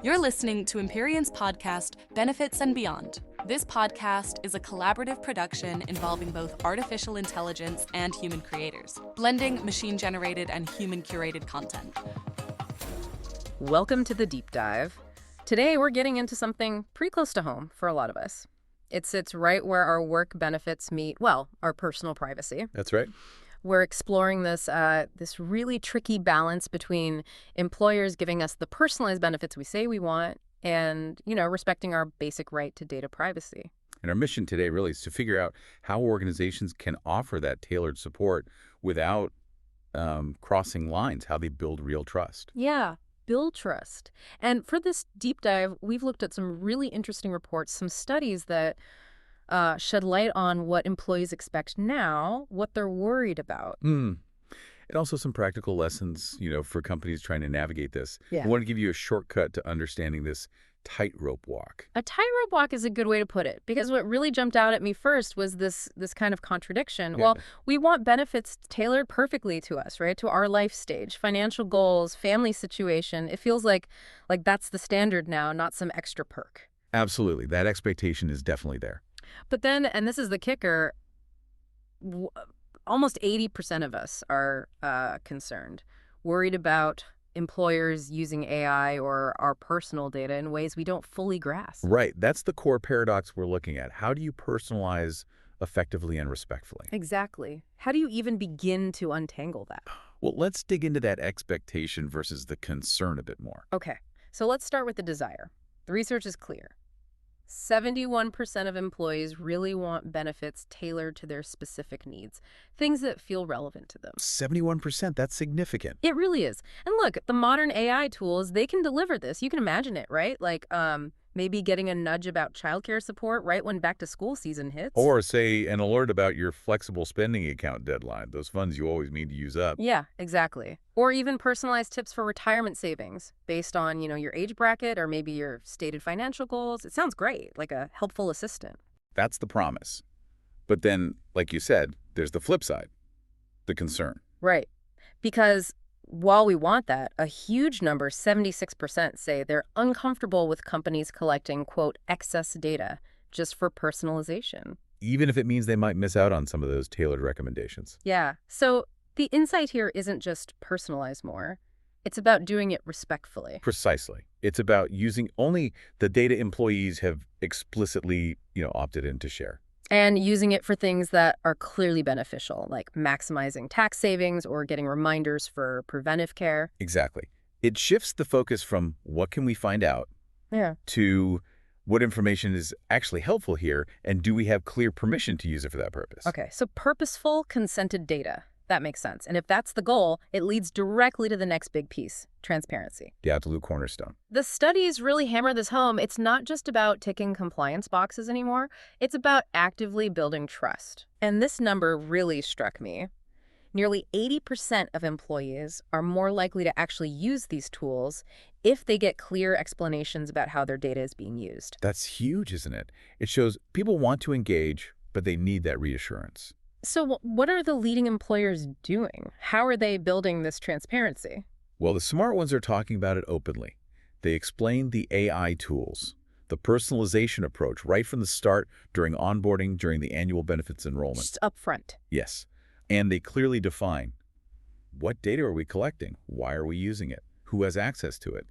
You're listening to Empyrion's podcast, Benefits and Beyond. This podcast is a collaborative production involving both artificial intelligence and human creators, blending machine-generated and human-curated content. Welcome to the deep dive. Today we're getting into something pretty close to home for a lot of us. It sits right where our work benefits meet, well, our personal privacy. That's right. We're exploring this really tricky balance between employers giving us the personalized benefits we say we want and, respecting our basic right to data privacy. And our mission today really is to figure out how organizations can offer that tailored support without crossing lines, how they build real trust. Yeah, build trust. And for this deep dive, we've looked at some really interesting reports, some studies that shed light on what employees expect now, what they're worried about. And also some practical lessons, for companies trying to navigate this. Yeah. I want to give you a shortcut to understanding this tightrope walk. A tightrope walk is a good way to put it, because what really jumped out at me first was this kind of contradiction. Yeah. Well, we want benefits tailored perfectly to us, right? To our life stage, financial goals, family situation. It feels like that's the standard now, not some extra perk. Absolutely. That expectation is definitely there. But then, and this is the kicker, almost 80% of us are concerned, worried about employers using AI or our personal data in ways we don't fully grasp. Right. That's the core paradox we're looking at. How do you personalize effectively and respectfully? Exactly. How do you even begin to untangle that? Well, let's dig into that expectation versus the concern a bit more. Okay, so let's start with the desire. The research is clear. 71% of employees really want benefits tailored to their specific needs, things that feel relevant to them. 71%, that's significant. It really is. And look, the modern AI tools, they can deliver this. You can imagine it, right? Like maybe getting a nudge about childcare support right when back to school season hits. Or, say, an alert about your flexible spending account deadline, those funds you always need to use up. Yeah, exactly. Or even personalized tips for retirement savings based on, your age bracket or maybe your stated financial goals. It sounds great, like a helpful assistant. That's the promise. But then, like you said, there's the flip side, the concern. Right. Because while we want that, a huge number, 76%, say they're uncomfortable with companies collecting, quote, excess data just for personalization. Even if it means they might miss out on some of those tailored recommendations. Yeah. So the insight here isn't just personalize more. It's about doing it respectfully. Precisely. It's about using only the data employees have explicitly, opted in to share. And using it for things that are clearly beneficial, like maximizing tax savings or getting reminders for preventive care. Exactly. It shifts the focus from what can we find out to what information is actually helpful here, and do we have clear permission to use it for that purpose? Okay, so purposeful, consented data. That makes sense. And if that's the goal, it leads directly to the next big piece, transparency. The absolute cornerstone. The studies really hammer this home. It's not just about ticking compliance boxes anymore. It's about actively building trust. And this number really struck me. Nearly 80% of employees are more likely to actually use these tools if they get clear explanations about how their data is being used. That's huge, isn't it? It shows people want to engage, but they need that reassurance. So what are the leading employers doing? How are they building this transparency? Well, the smart ones are talking about it openly. They explain the AI tools, the personalization approach right from the start during onboarding, during the annual benefits enrollment. Just up front. Yes. And they clearly define what data are we collecting? Why are we using it? Who has access to it?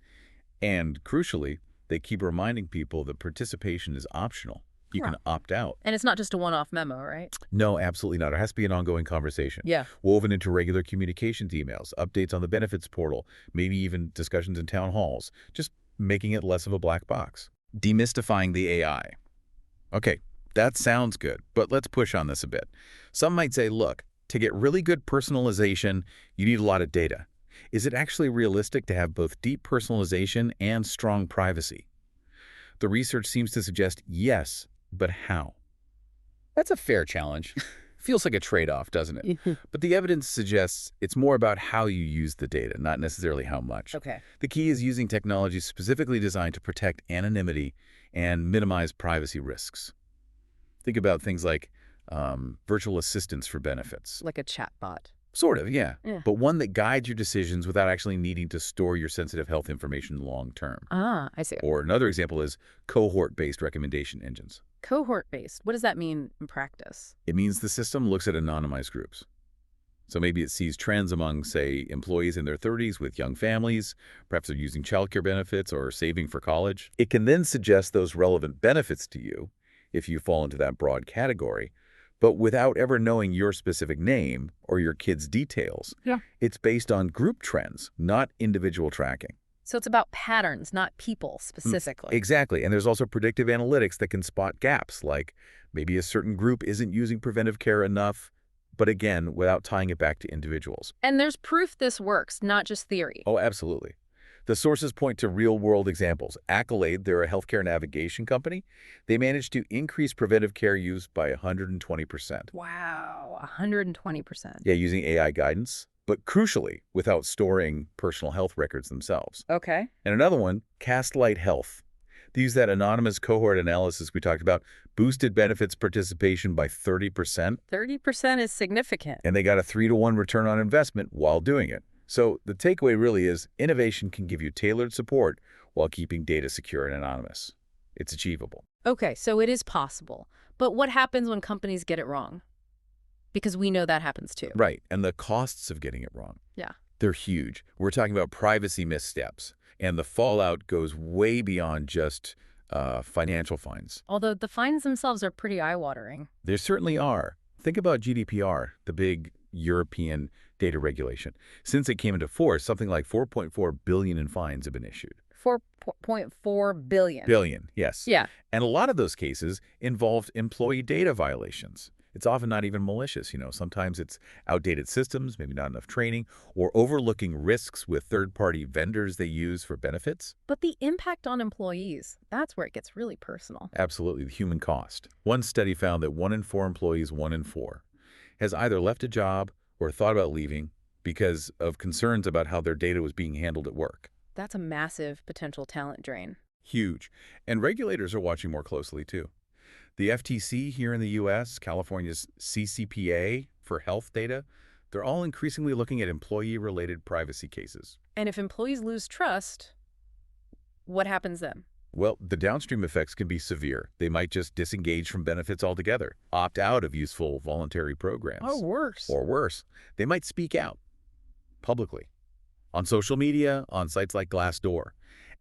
And crucially, they keep reminding people that participation is optional. You can opt out. And it's not just a one-off memo, right? No, absolutely not. It has to be an ongoing conversation. Yeah. Woven into regular communications emails, updates on the benefits portal, maybe even discussions in town halls, just making it less of a black box. Demystifying the AI. Okay, that sounds good, but let's push on this a bit. Some might say, look, to get really good personalization, you need a lot of data. Is it actually realistic to have both deep personalization and strong privacy? The research seems to suggest yes, but how? That's a fair challenge. Feels like a trade-off, doesn't it? But the evidence suggests it's more about how you use the data, not necessarily how much. Okay. The key is using technology specifically designed to protect anonymity and minimize privacy risks. Think about things like virtual assistants for benefits. Like a chatbot. Sort of, yeah. Yeah. But one that guides your decisions without actually needing to store your sensitive health information long term. Ah, I see. Or another example is cohort-based recommendation engines. Cohort-based. What does that mean in practice? It means the system looks at anonymized groups. So maybe it sees trends among, say, employees in their 30s with young families, perhaps they're using childcare benefits or saving for college. It can then suggest those relevant benefits to you if you fall into that broad category, but without ever knowing your specific name or your kid's details. Yeah. It's based on group trends, not individual tracking. So it's about patterns, not people specifically. Exactly. And there's also predictive analytics that can spot gaps, like maybe a certain group isn't using preventive care enough, but again, without tying it back to individuals. And there's proof this works, not just theory. Oh, absolutely. The sources point to real-world examples. Accolade, they're a healthcare navigation company. They managed to increase preventive care use by 120%. Wow, 120%. Yeah, using AI guidance, but crucially, without storing personal health records themselves. Okay. And another one, Castlight Health. They use that anonymous cohort analysis we talked about, boosted benefits participation by 30%. 30% is significant. And they got a 3-to-1 return on investment while doing it. So the takeaway really is innovation can give you tailored support while keeping data secure and anonymous. It's achievable. Okay, so it is possible. But what happens when companies get it wrong? Because we know that happens too. Right. And the costs of getting it wrong. Yeah. They're huge. We're talking about privacy missteps. And the fallout goes way beyond just financial fines. Although the fines themselves are pretty eye-watering. There certainly are. Think about GDPR, the big European data regulation. Since it came into force, something like 4.4 billion in fines have been issued. 4.4 billion. Billion, yes. Yeah. And a lot of those cases involved employee data violations. It's often not even malicious, Sometimes it's outdated systems, maybe not enough training, or overlooking risks with third-party vendors they use for benefits. But the impact on employees, that's where it gets really personal. Absolutely, the human cost. One study found that 1 in 4 employees, 1 in 4, has either left a job or thought about leaving because of concerns about how their data was being handled at work. That's a massive potential talent drain. Huge. And regulators are watching more closely, too. The FTC here in the U.S., California's CCPA for health data, they're all increasingly looking at employee-related privacy cases. And if employees lose trust, what happens then? Well, the downstream effects can be severe. They might just disengage from benefits altogether, opt out of useful voluntary programs. Or worse. Or worse, they might speak out publicly, on social media, on sites like Glassdoor.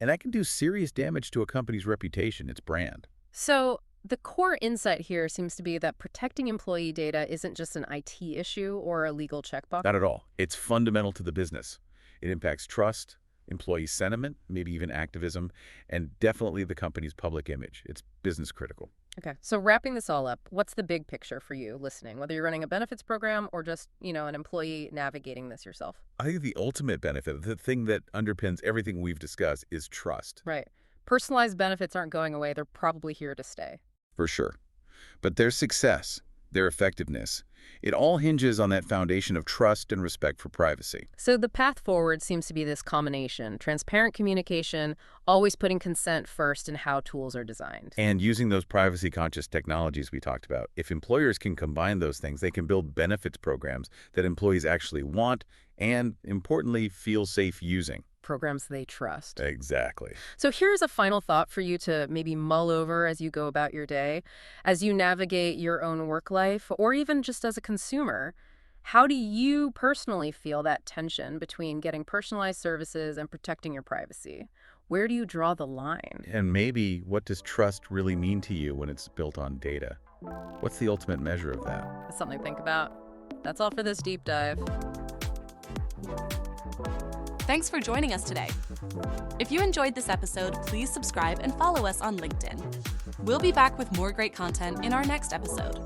And that can do serious damage to a company's reputation, its brand. So the core insight here seems to be that protecting employee data isn't just an IT issue or a legal checkbox. Not at all. It's fundamental to the business. It impacts trust, employee sentiment, maybe even activism, and definitely the company's public image. It's business critical. Okay, so wrapping this all up, what's the big picture for you listening, whether you're running a benefits program or just, an employee navigating this yourself? I think the ultimate benefit, the thing that underpins everything we've discussed, is trust. Right. Personalized benefits aren't going away. They're probably here to stay. For sure. But their success, their effectiveness, it all hinges on that foundation of trust and respect for privacy. So the path forward seems to be this combination: transparent communication, always putting consent first in how tools are designed. And using those privacy-conscious technologies we talked about. If employers can combine those things, they can build benefits programs that employees actually want and, importantly, feel safe using. Programs they trust. Exactly. So here's a final thought for you to maybe mull over as you go about your day, as you navigate your own work life, or even just as a consumer. How do you personally feel that tension between getting personalized services and protecting your privacy? Where do you draw the line? And maybe, what does trust really mean to you when it's built on data? What's the ultimate measure of that? That's something to think about. That's all for this deep dive. Thanks for joining us today. If you enjoyed this episode, please subscribe and follow us on LinkedIn. We'll be back with more great content in our next episode.